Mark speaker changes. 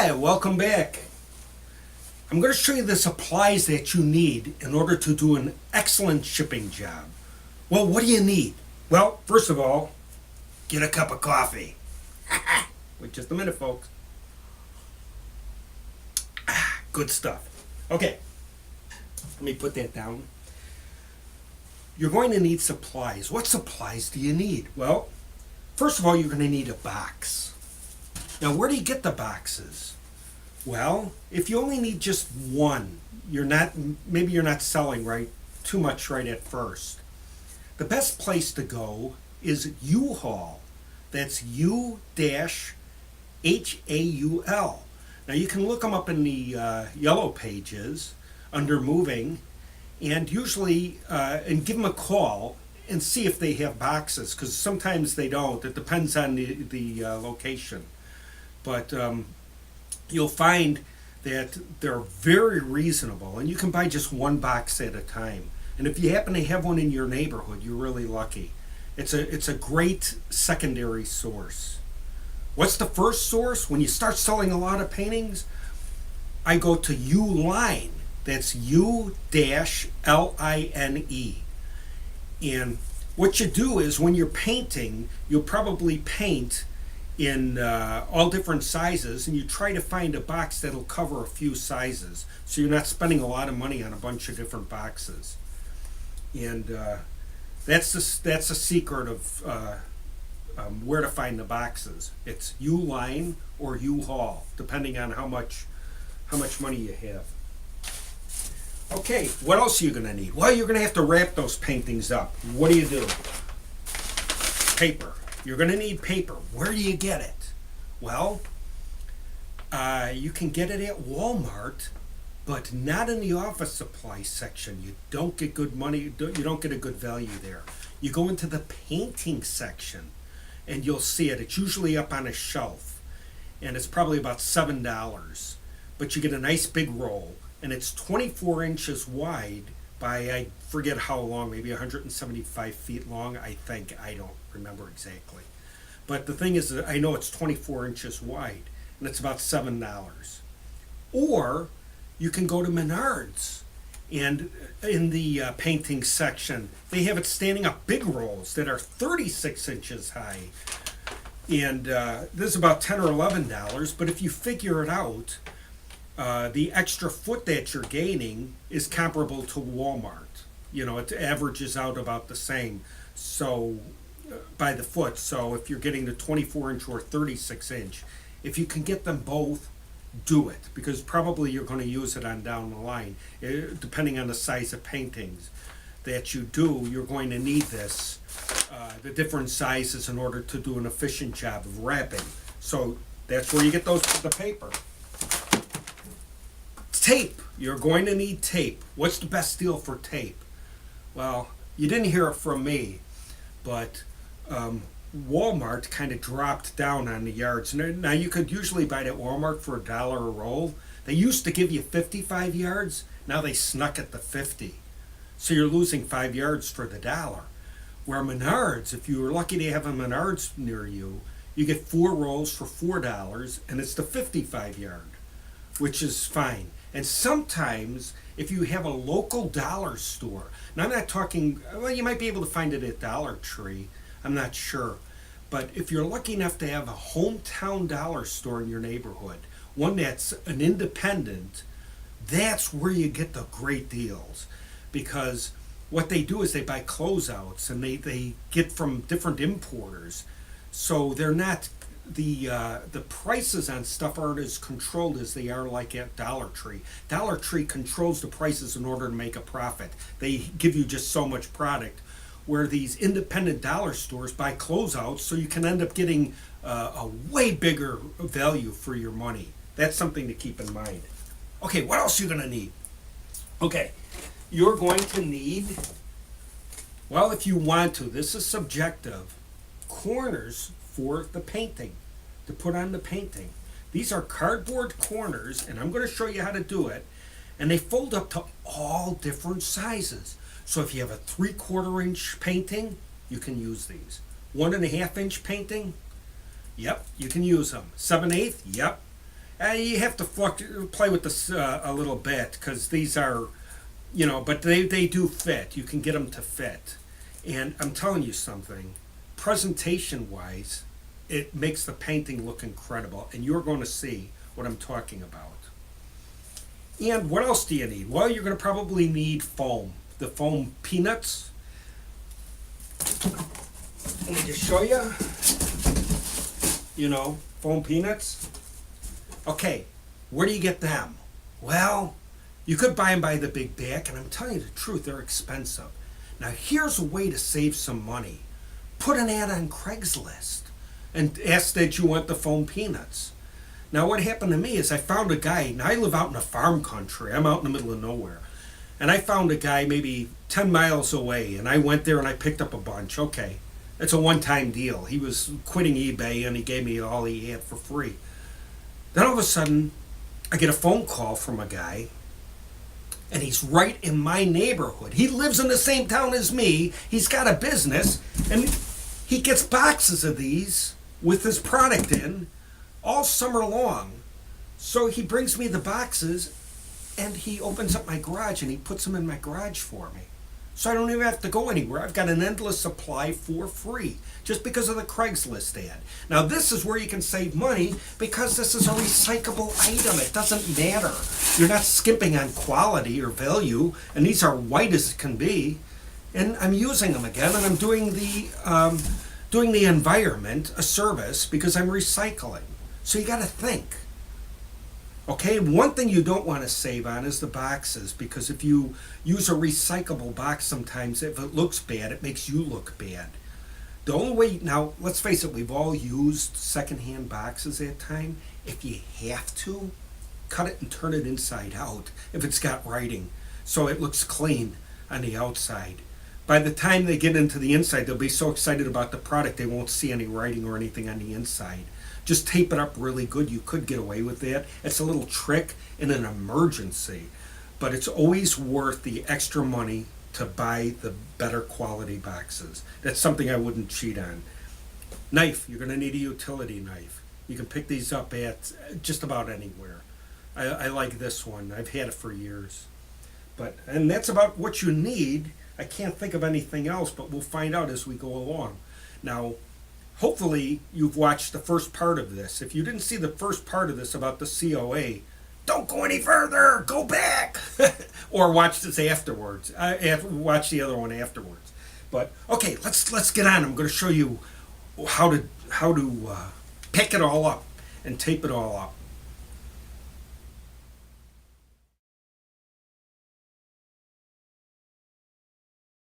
Speaker 1: Hi, welcome back. I'm going to show you the supplies that you need in order to do an excellent shipping job. Well, what do you need? Well, first of all, get a cup of coffee. Wait just a minute, folks. Good stuff. Okay, let me put that down. You're going to need supplies. What supplies do you need? Well, first of all, you're going to need a box. Now, where do you get the boxes? Well, if you only need just one, maybe you're not selling too much right at first. The best place to go is U-Haul. That's U-Haul. Now you can look them up in the yellow pages under moving, and usually and give them a call and see if they have boxes, because sometimes they don't. It depends on the location. But you'll find that they're very reasonable, and you can buy just one box at a time. And if you happen to have one in your neighborhood, you're really lucky. It's a great secondary source. What's the first source? When you start selling a lot of paintings, I go to Uline. That's U-Line. And what you do is when you're painting, you'll probably paint in all different sizes, and you try to find a box that'll cover a few sizes, so you're not spending a lot of money on a bunch of different boxes. And that's the secret of where to find the boxes. It's Uline or U-Haul, depending on how much money you have. Okay, what else are you going to need? Well, you're going to have to wrap those paintings up. What do? Paper. You're going to need paper. Where do you get it? Well, you can get it at Walmart, but not in the office supply section. You don't get good money. You don't get a good value there. You go into the painting section, and you'll see it. It's usually up on a shelf, and it's probably about $7. But you get a nice big roll, and it's 24 inches wide by, I forget how long, maybe 175 feet long, I think. I don't remember exactly. But the thing is, I know it's 24 inches wide, and it's about $7. Or you can go to Menards, and in the painting section, they have it standing up big rolls that are 36 inches high. And this is about $10 or $11, but if you figure it out, the extra foot that you're gaining is comparable to Walmart. You know, it averages out about the same. So by the foot. So if you're getting the 24 inch or 36 inch, if you can get them both, do it, because probably you're going to use it on down the line. Depending on the size of paintings that you do, you're going to need this, the different sizes, in order to do an efficient job of wrapping. So that's where you get the paper. Tape. You're going to need tape. What's the best deal for tape? Well, you didn't hear it from me, but Walmart kind of dropped down on the yards. Now you could usually buy it at Walmart for $1 a roll. They used to give you 55 yards. Now they snuck at the 50. So you're losing 5 yards for the $1. Where Menards, if you were lucky to have a Menards near you, you get 4 rolls for $4, and it's the 55 yard, which is fine. And sometimes, if you have a local dollar store, now I'm not talking, well, you might be able to find it at Dollar Tree, I'm not sure. But if you're lucky enough to have a hometown dollar store in your neighborhood, one that's an independent, that's where you get the great deals. Because what they do is they buy closeouts, and they get from different importers. So they're not, the prices on stuff aren't as controlled as they are like at Dollar Tree. Dollar Tree controls the prices in order to make a profit. They give you just so much product, where these independent dollar stores buy closeouts, so you can end up getting a way bigger value for your money. That's something to keep in mind. Okay, what else are you going to need? Okay, you're going to need, well, if you want to, this is subjective, corners for the painting, to put on the painting. These are cardboard corners, and I'm going to show you how to do it, and they fold up to all different sizes. So if you have a 3/4 inch painting, you can use these. 1.5 inch painting, yep, you can use them. 7/8, yep. You have to play with this a little bit because these are, but they do fit. You can get them to fit. And I'm telling you something, presentation wise, it makes the painting look incredible. And you're going to see what I'm talking about. And what else do you need? Well, you're going to probably need foam. The foam peanuts. Let me just show you. Foam peanuts. Okay, where do you get them? Well, you could buy them by the big bag, and I'm telling you the truth, they're expensive. Now, here's a way to save some money. Put an ad on Craigslist and ask that you want the foam peanuts. Now, what happened to me is I found a guy, and I live out in a farm country. I'm out in the middle of nowhere. And I found a guy maybe 10 miles away, and I went there and I picked up a bunch. Okay, it's a one-time deal. He was quitting eBay, and he gave me all he had for free. Then all of a sudden, I get a phone call from a guy, and he's right in my neighborhood. He lives in the same town as me. He's got a business, and he gets boxes of these with his product in all summer long. So he brings me the boxes, and he opens up my garage, and he puts them in my garage for me. So I don't even have to go anywhere. I've got an endless supply for free, just because of the Craigslist ad. Now this is where you can save money, because this is a recyclable item. It doesn't matter. You're not skimping on quality or value, and these are white as it can be. And I'm using them again, and I'm doing the environment a service because I'm recycling. So you got to think. Okay, one thing you don't want to save on is the boxes, because if you use a recyclable box sometimes, if it looks bad, it makes you look bad. The only way, now let's face it, we've all used secondhand boxes at time. If you have to, cut it and turn it inside out if it's got writing, so it looks clean on the outside. By the time they get into the inside, they'll be so excited about the product they won't see any writing or anything on the inside. Just tape it up really good. You could get away with that. It's a little trick in an emergency, but it's always worth the extra money to buy the better quality boxes. That's something I wouldn't cheat on. Knife, you're going to need a utility knife. You can pick these up at just about anywhere. I like this one. I've had it for years. And that's about what you need. I can't think of anything else, but we'll find out as we go along. Now, hopefully you've watched the first part of this. If you didn't see the first part of this about the COA, don't go any further, go back. Or watch this afterwards. Watch the other one afterwards. But okay, let's get on. I'm going to show you how to pick it all up and tape it all up.